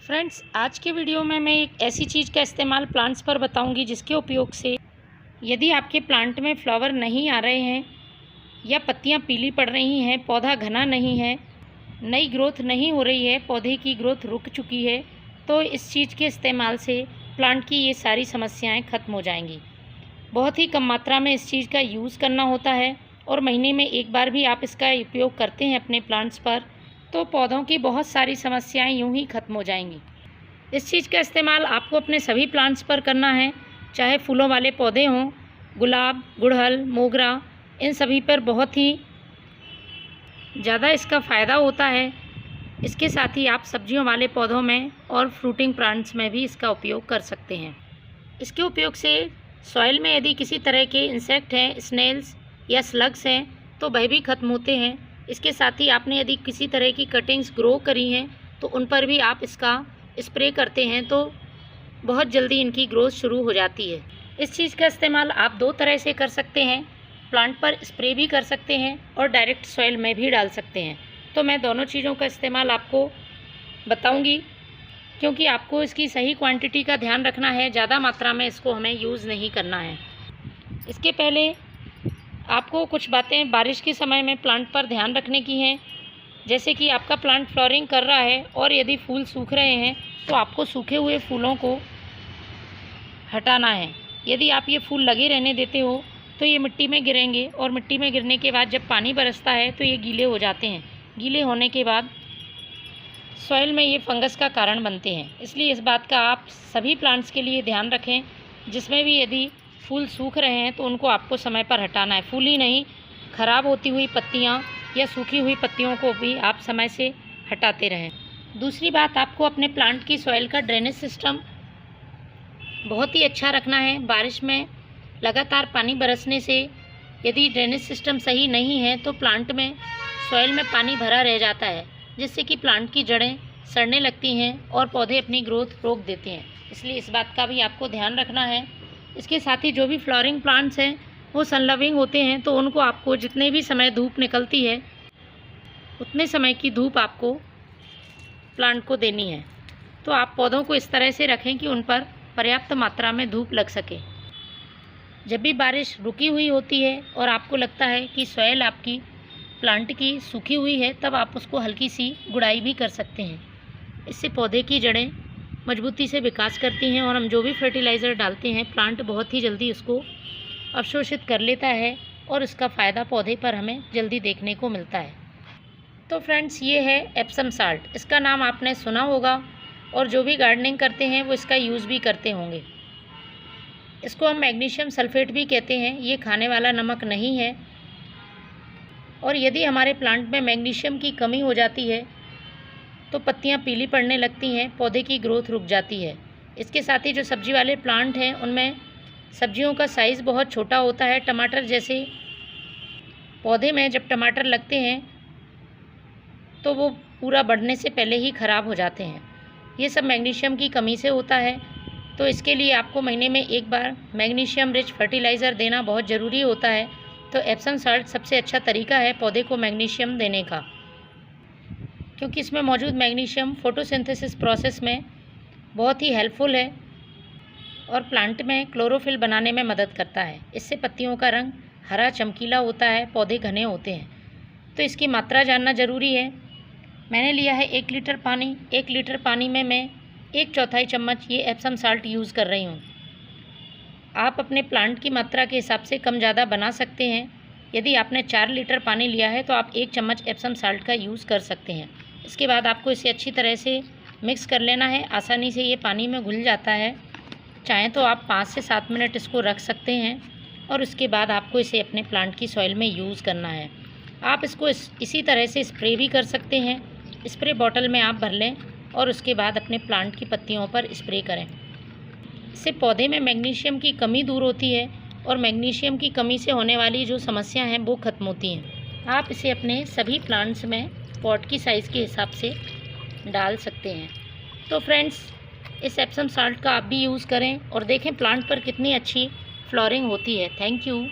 Friends, आज के video में मैं एक ऐसी चीज़ का इस्तेमाल प्लांट्स पर बताऊंगी जिसके उपयोग से यदि आपके प्लांट में फ्लावर नहीं आ रहे हैं या पत्तियां पीली पड़ रही हैं, पौधा घना नहीं है, नई ग्रोथ नहीं हो रही है, पौधे की ग्रोथ रुक चुकी है, तो इस चीज़ के इस्तेमाल से प्लांट की ये सारी समस्याएं ख़त्म हो जाएंगी। बहुत ही कम मात्रा में इस चीज़ का यूज़ करना होता है और महीने में एक बार भी आप इसका उपयोग करते हैं अपने प्लांट्स पर, तो पौधों की बहुत सारी समस्याएं यूं ही ख़त्म हो जाएंगी। इस चीज़ का इस्तेमाल आपको अपने सभी प्लांट्स पर करना है, चाहे फूलों वाले पौधे हों, गुलाब, गुड़हल, मोगरा, इन सभी पर बहुत ही ज़्यादा इसका फ़ायदा होता है। इसके साथ ही आप सब्जियों वाले पौधों में और फ्रूटिंग प्लांट्स में भी इसका उपयोग कर सकते हैं। इसके उपयोग से सॉइल में यदि किसी तरह के इंसेक्ट हैं, स्नेल्स या स्लग्स हैं, तो वह भी ख़त्म होते हैं। इसके साथ ही आपने यदि किसी तरह की कटिंग्स ग्रो करी हैं तो उन पर भी आप इसका स्प्रे करते हैं तो बहुत जल्दी इनकी ग्रोथ शुरू हो जाती है। इस चीज़ का इस्तेमाल आप दो तरह से कर सकते हैं, प्लांट पर स्प्रे भी कर सकते हैं और डायरेक्ट सॉइल में भी डाल सकते हैं। तो मैं दोनों चीज़ों का इस्तेमाल आपको बताऊंगी, क्योंकि आपको इसकी सही क्वांटिटी का ध्यान रखना है। ज़्यादा मात्रा में इसको हमें यूज़ नहीं करना है। इसके पहले आपको कुछ बातें बारिश के समय में प्लांट पर ध्यान रखने की हैं। जैसे कि आपका प्लांट फ्लावरिंग कर रहा है और यदि फूल सूख रहे हैं तो आपको सूखे हुए फूलों को हटाना है। यदि आप ये फूल लगे रहने देते हो तो ये मिट्टी में गिरेंगे और मिट्टी में गिरने के बाद जब पानी बरसता है तो ये गीले हो जाते हैं। गीले होने के बाद सॉइल में ये फंगस का कारण बनते हैं। इसलिए इस बात का आप सभी प्लांट्स के लिए ध्यान रखें, जिसमें भी यदि फूल सूख रहे हैं तो उनको आपको समय पर हटाना है। फूल ही नहीं, ख़राब होती हुई पत्तियाँ या सूखी हुई पत्तियों को भी आप समय से हटाते रहें। दूसरी बात, आपको अपने प्लांट की सॉइल का ड्रेनेज सिस्टम बहुत ही अच्छा रखना है। बारिश में लगातार पानी बरसने से यदि ड्रेनेज सिस्टम सही नहीं है तो प्लांट में सॉइल में पानी भरा रह जाता है, जिससे कि प्लांट की जड़ें सड़ने लगती हैं और पौधे अपनी ग्रोथ रोक देते हैं। इसलिए इस बात का भी आपको ध्यान रखना है। इसके साथ ही जो भी फ्लावरिंग प्लांट्स हैं वो सन लविंग होते हैं, तो उनको आपको जितने भी समय धूप निकलती है उतने समय की धूप आपको प्लांट को देनी है। तो आप पौधों को इस तरह से रखें कि उन पर पर्याप्त मात्रा में धूप लग सके। जब भी बारिश रुकी हुई होती है और आपको लगता है कि सॉइल आपकी प्लांट की सूखी हुई है, तब आप उसको हल्की सी गुड़ाई भी कर सकते हैं। इससे पौधे की जड़ें मजबूती से विकास करती हैं और हम जो भी फर्टिलाइज़र डालते हैं प्लांट बहुत ही जल्दी उसको अवशोषित कर लेता है और इसका फ़ायदा पौधे पर हमें जल्दी देखने को मिलता है। तो फ्रेंड्स, ये है एप्सम साल्ट। इसका नाम आपने सुना होगा और जो भी गार्डनिंग करते हैं वो इसका यूज़ भी करते होंगे। इसको हम मैग्नीशियम सल्फेट भी कहते हैं। ये खाने वाला नमक नहीं है और यदि हमारे प्लांट में मैग्नीशियम की कमी हो जाती है तो पत्तियां पीली पड़ने लगती हैं, पौधे की ग्रोथ रुक जाती है। इसके साथ ही जो सब्जी वाले प्लांट हैं उनमें सब्जियों का साइज़ बहुत छोटा होता है। टमाटर जैसे पौधे में जब टमाटर लगते हैं तो वो पूरा बढ़ने से पहले ही ख़राब हो जाते हैं। ये सब मैग्नीशियम की कमी से होता है। तो इसके लिए आपको महीने में एक बार मैग्नीशियम रिच फर्टिलाइज़र देना बहुत ज़रूरी होता है। तो एप्सम साल्ट सबसे अच्छा तरीका है पौधे को मैग्नीशियम देने का, क्योंकि इसमें मौजूद मैग्नीशियम फोटोसिंथेसिस प्रोसेस में बहुत ही हेल्पफुल है और प्लांट में क्लोरोफिल बनाने में मदद करता है। इससे पत्तियों का रंग हरा चमकीला होता है, पौधे घने होते हैं। तो इसकी मात्रा जानना ज़रूरी है। मैंने लिया है 1 लीटर पानी। 1 लीटर पानी में मैं 1/4 चम्मच ये एप्सम साल्ट यूज़ कर रही हूँ। आप अपने प्लांट की मात्रा के हिसाब से कम ज़्यादा बना सकते हैं। यदि आपने 4 लीटर पानी लिया है तो आप 1 चम्मच एप्सम साल्ट का यूज़ कर सकते हैं। इसके बाद आपको इसे अच्छी तरह से मिक्स कर लेना है। आसानी से ये पानी में घुल जाता है। चाहें तो आप 5 से 7 मिनट इसको रख सकते हैं और उसके बाद आपको इसे अपने प्लांट की सॉइल में यूज़ करना है। आप इसको इसी तरह से स्प्रे भी कर सकते हैं। स्प्रे बॉटल में आप भर लें और उसके बाद अपने प्लांट की पत्तियों पर स्प्रे करें। इससे पौधे में मैग्नीशियम की कमी दूर होती है और मैग्नीशियम की कमी से होने वाली जो समस्या हैं वो ख़त्म होती हैं। आप इसे अपने सभी प्लांट्स में पॉट की साइज़ के हिसाब से डाल सकते हैं। तो फ्रेंड्स, इस एप्सम साल्ट का आप भी यूज़ करें और देखें प्लांट पर कितनी अच्छी फ्लावरिंग होती है। Thank you.